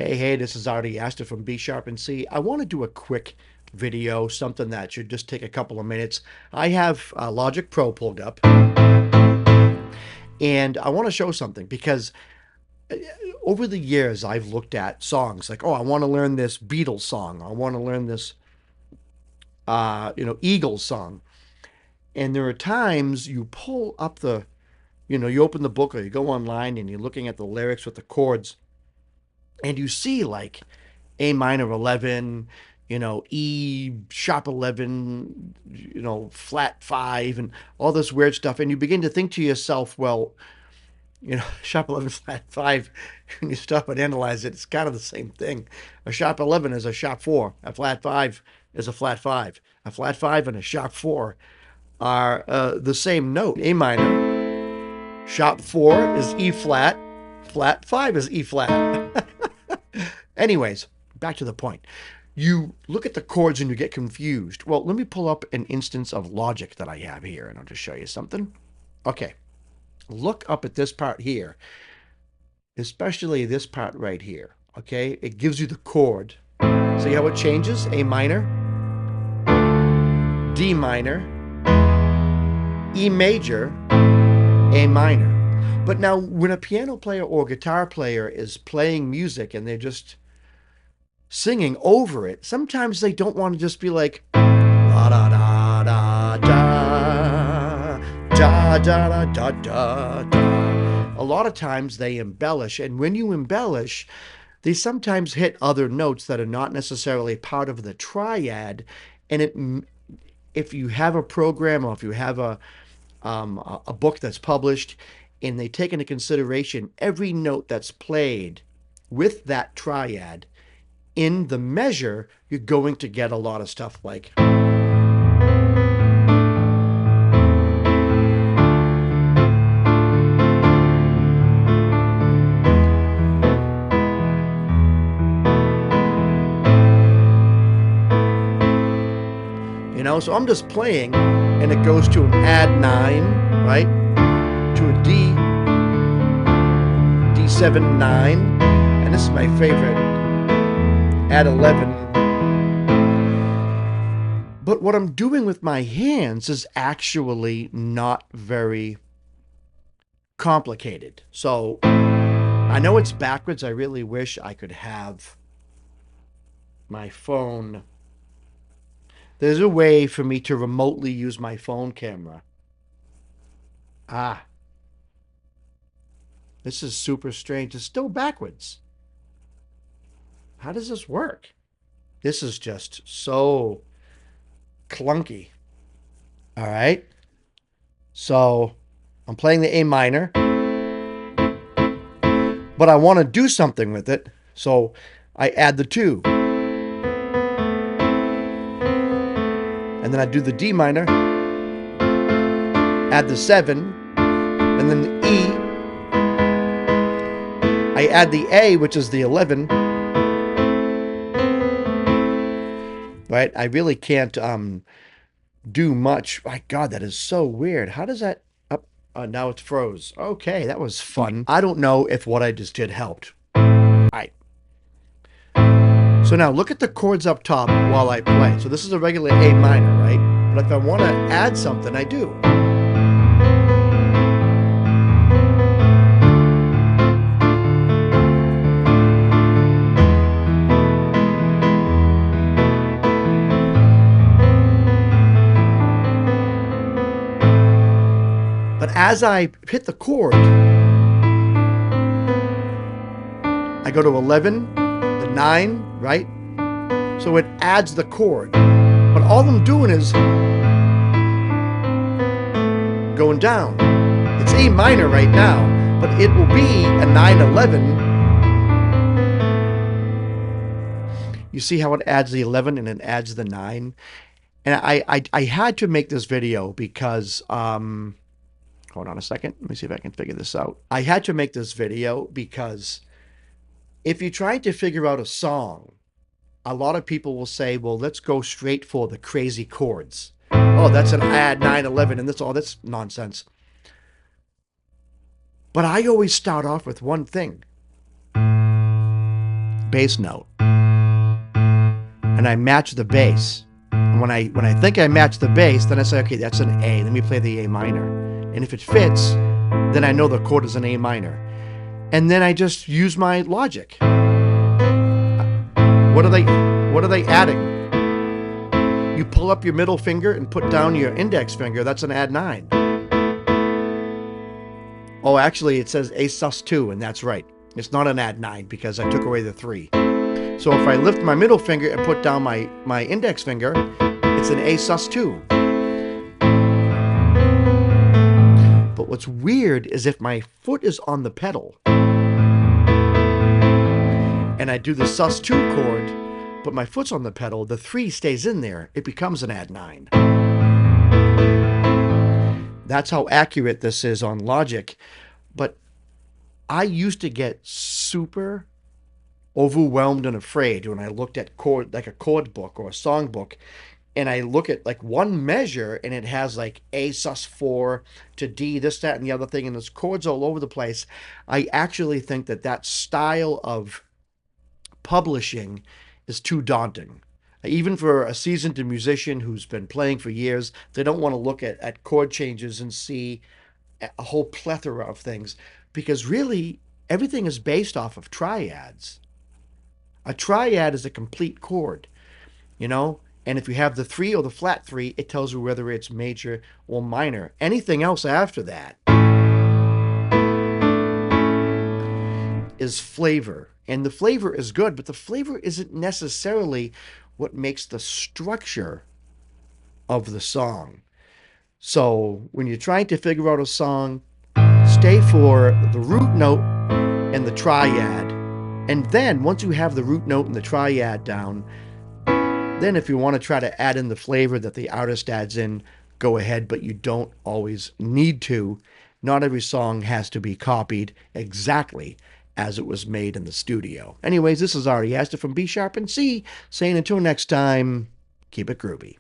Hey, this is Artie Astor from B Sharp and C. I want to do a quick video, something that should just take a couple of minutes. I have Logic Pro pulled up, and I want to show something because over the years I've looked at songs like, oh, I want to learn this Beatles song. I want to learn this, Eagles song. And there are times you pull up you open the book or you go online and you're looking at the lyrics with the chords, and you see like A minor 11, E sharp 11, flat 5, and all this weird stuff. And you begin to think to yourself, well, sharp 11, flat 5, when you stop and analyze it, it's kind of the same thing. A sharp 11 is a sharp 4, a flat 5 is a flat 5. A flat 5 and a sharp 4 are the same note. A minor, sharp 4 is E flat, flat 5 is E flat. Anyways, back to the point. You look at the chords and you get confused. Well, let me pull up an instance of Logic that I have here, and I'll just show you something. Okay, look up at this part here, especially this part right here. Okay, it gives you the chord. See how it changes? A minor, D minor, E major, A minor. But now when a piano player or guitar player is playing music and they're just singing over it, sometimes they don't want to just be like da da da da da da da da da da. A lot of times they embellish, and when you embellish, they sometimes hit other notes that are not necessarily part of the triad. And if you have a program or if you have a book that's published and they take into consideration every note that's played with that triad in the measure, you're going to get a lot of stuff like so I'm just playing and it goes to an add 9, right? To a D7 9, and this is my favorite, add 11. But what I'm doing with my hands is actually not very complicated. So I know it's backwards. I really wish I could have my phone. There's a way for me to remotely use my phone camera. This is super strange. It's still backwards. How does this work? This is just so clunky. All right. So I'm playing the A minor, but I want to do something with it. So I add the 2. And then I do the D minor, add the 7, and then the E. I add the A, which is the 11. Right? I really can't do much. My God, that is so weird. How does that up? Now it's froze. Okay, that was fun. I don't know if what I just did helped. All right. So now look at the chords up top while I play. So this is a regular A minor, right? But if I want to add something, I do. But as I hit the chord, I go to 11, the 9, right? So it adds the chord. But all I'm doing is going down. It's A minor right now, but it will be a 9-11. You see how it adds the 11 and it adds the 9? And I had to make this video because, hold on a second. Let me see if I can figure this out. I had to make this video because if you're trying to figure out a song, a lot of people will say, well, let's go straight for the crazy chords. Oh, that's an add 9-11 and that's nonsense. But I always start off with one thing. bass note, and I match the bass. And when I think I match the bass, then I say, okay, that's an A. Let me play the A minor. And if it fits, then I know the chord is an A minor. And then I just use my logic. What are they adding? You pull up your middle finger and put down your index finger. That's an add 9. Oh, actually, it says A sus2, and that's right. It's not an add 9 because I took away the 3. So if I lift my middle finger and put down my index finger, it's an A sus2. But what's weird is if my foot is on the pedal and I do the sus2 chord, but my foot's on the pedal, the 3 stays in there. It becomes an add 9. That's how accurate this is on logic. But I used to get super overwhelmed and afraid when I looked at chord, like a chord book or a song book, and I look at like one measure and it has like A sus4 to D, this, that, and the other thing, and there's chords all over the place. I actually think that style of publishing is too daunting. Even for a seasoned musician who's been playing for years, they don't want to look at chord changes and see a whole plethora of things, because really everything is based off of triads. A triad is a complete chord, you know? And if you have the 3 or the flat 3, it tells you whether it's major or minor. Anything else after that is flavor. And the flavor is good, but the flavor isn't necessarily what makes the structure of the song. So when you're trying to figure out a song, stay for the root note and the triad. And then once you have the root note and the triad down, then if you want to try to add in the flavor that the artist adds in, go ahead, but you don't always need to. Not every song has to be copied exactly as it was made in the studio. Anyways, this is Ari Aster from B Sharp and C, saying until next time, keep it groovy.